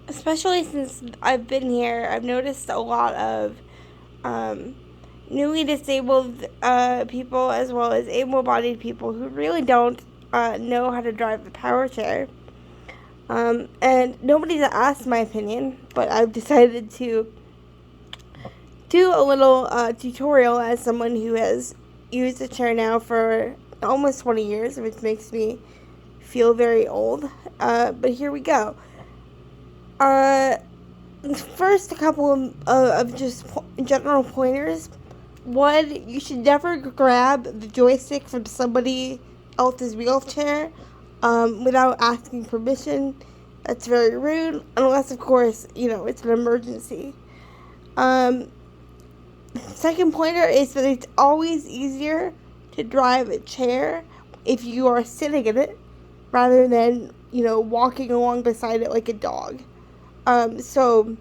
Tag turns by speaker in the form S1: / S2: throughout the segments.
S1: especially since I've been here, I've noticed a lot of um, newly disabled people as well as able-bodied people who really don't know how to drive the power chair. And nobody's asked my opinion, but I've decided to do a little tutorial as someone who has used a chair now for almost 20 years, which makes me feel very old. But here we go. Uh, First, a couple of just general pointers. One, you should never grab the joystick from somebody else's wheelchair without asking permission. That's very rude, unless, of course, it's an emergency. Um, Second pointer is that it's always easier to drive a chair if you are sitting in it rather than, walking along beside it like a dog. So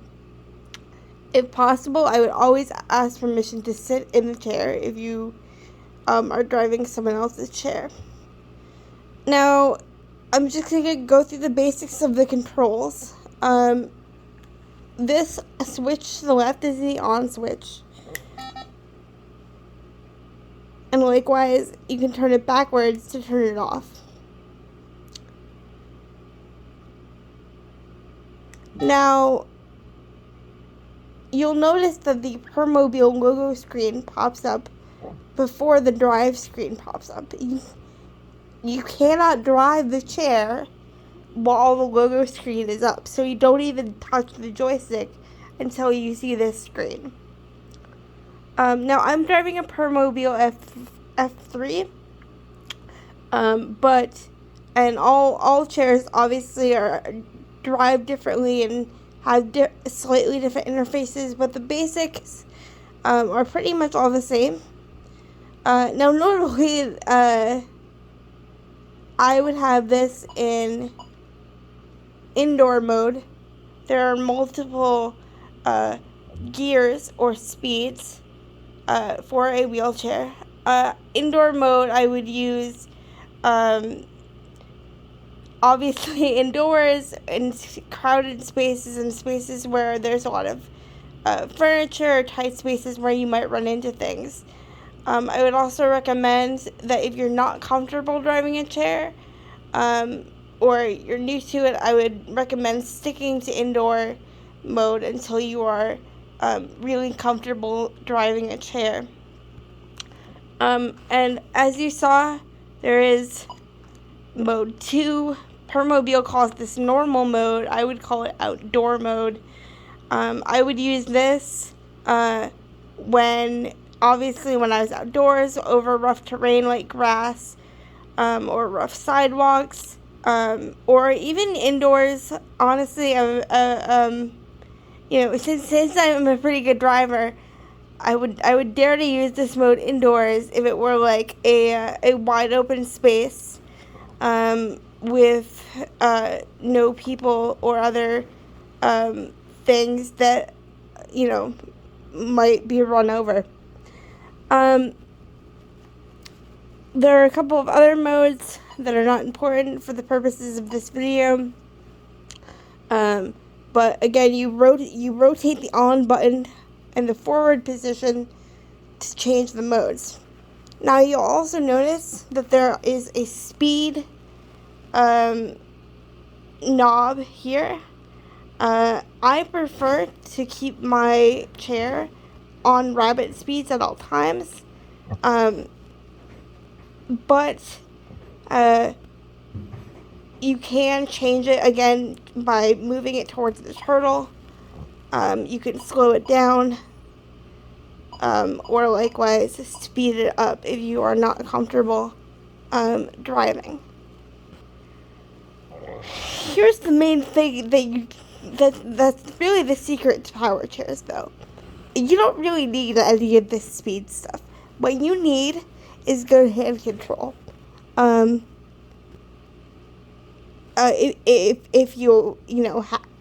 S1: if possible, I would always ask permission to sit in the chair if you are driving someone else's chair. Now, I'm just going to go through the basics of the controls. This switch to the left is the on switch. And likewise, you can turn it backwards to turn it off. Now, you'll notice that the Permobil logo screen pops up before the drive screen pops up. You cannot drive the chair while the logo screen is up, so you don't even touch the joystick until you see this screen. Now, I'm driving a Permobil F3, and all chairs obviously are drive differently and have slightly different interfaces, but the basics are pretty much all the same. Now, normally, I would have this in indoor mode. There are multiple gears or speeds for a wheelchair. Indoor mode, I would use obviously indoors in crowded spaces and spaces where there's a lot of furniture, or tight spaces where you might run into things. I would also recommend that if you're not comfortable driving a chair or you're new to it, I would recommend sticking to indoor mode until you are really comfortable driving a chair. And as you saw, there is mode 2. Permobil calls this normal mode. I would call it outdoor mode. I would use this when I was outdoors over rough terrain like grass or rough sidewalks, or even indoors. Honestly, since I'm a pretty good driver, I would dare to use this mode indoors if it were like a wide open space with no people or other things that might be run over. There are a couple of other modes that are not important for the purposes of this video. But again, you rotate the on button and the forward position to change the modes. Now you'll also notice that there is a speed knob here. I prefer to keep my chair on rabbit speeds at all times. But you can change it again by moving it towards the turtle. You can slow it down, or likewise speed it up if you are not comfortable driving. Here's the main thing that's really the secret to power chairs, though. You don't really need any of this speed stuff. What you need is good hand control. If you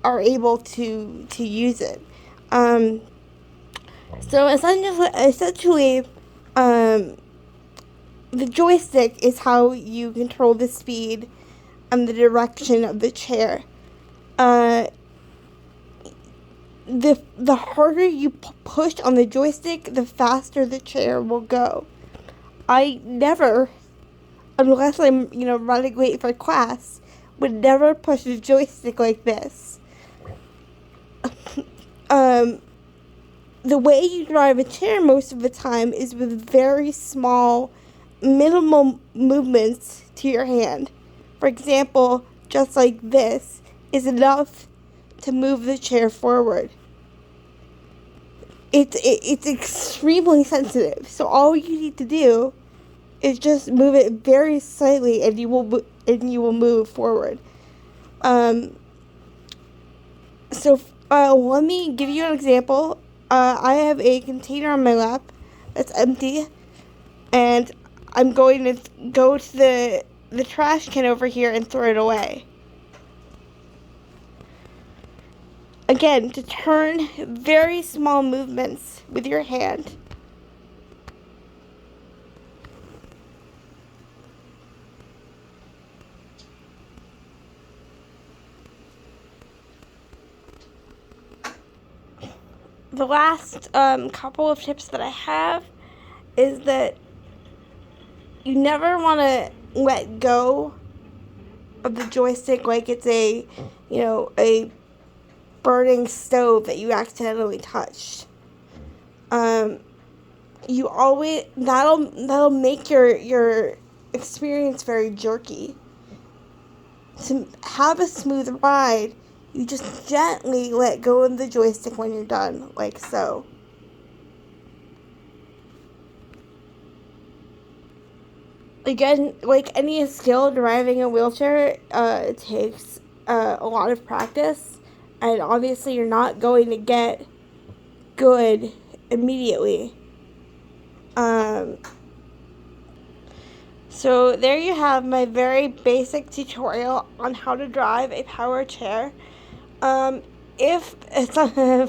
S1: are able to use it. So essentially, the joystick is how you control the speed and the direction of the chair. the harder you push on the joystick, the faster the chair will go. I never, unless I'm, running late for class, would never push the joystick like this. The way you drive a chair most of the time is with very small, minimal movements to your hand. For example, just like this is enough to move the chair forward. It's extremely sensitive, so all you need to do is just move it very slightly, and you will move forward. So let me give you an example. I have a container on my lap that's empty, and I'm going to go to the trash can over here and throw it away. Again, to turn very small movements with your hand. The last couple of tips that I have is that you never want to let go of the joystick like it's a burning stove that you accidentally touched. You always that'll make your experience very jerky. To have a smooth ride, you just gently let go of the joystick when you're done, like so. Again, like any skill, driving a wheelchair it takes a lot of practice, and obviously you're not going to get good immediately. So there you have my very basic tutorial on how to drive a power chair. If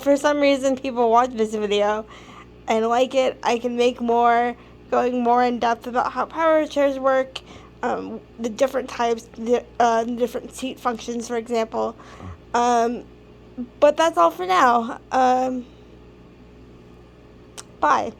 S1: for some reason people watch this video and like it, I can make more, going more in depth about how power chairs work, the different types, the different seat functions, for example. But that's all for now. Bye.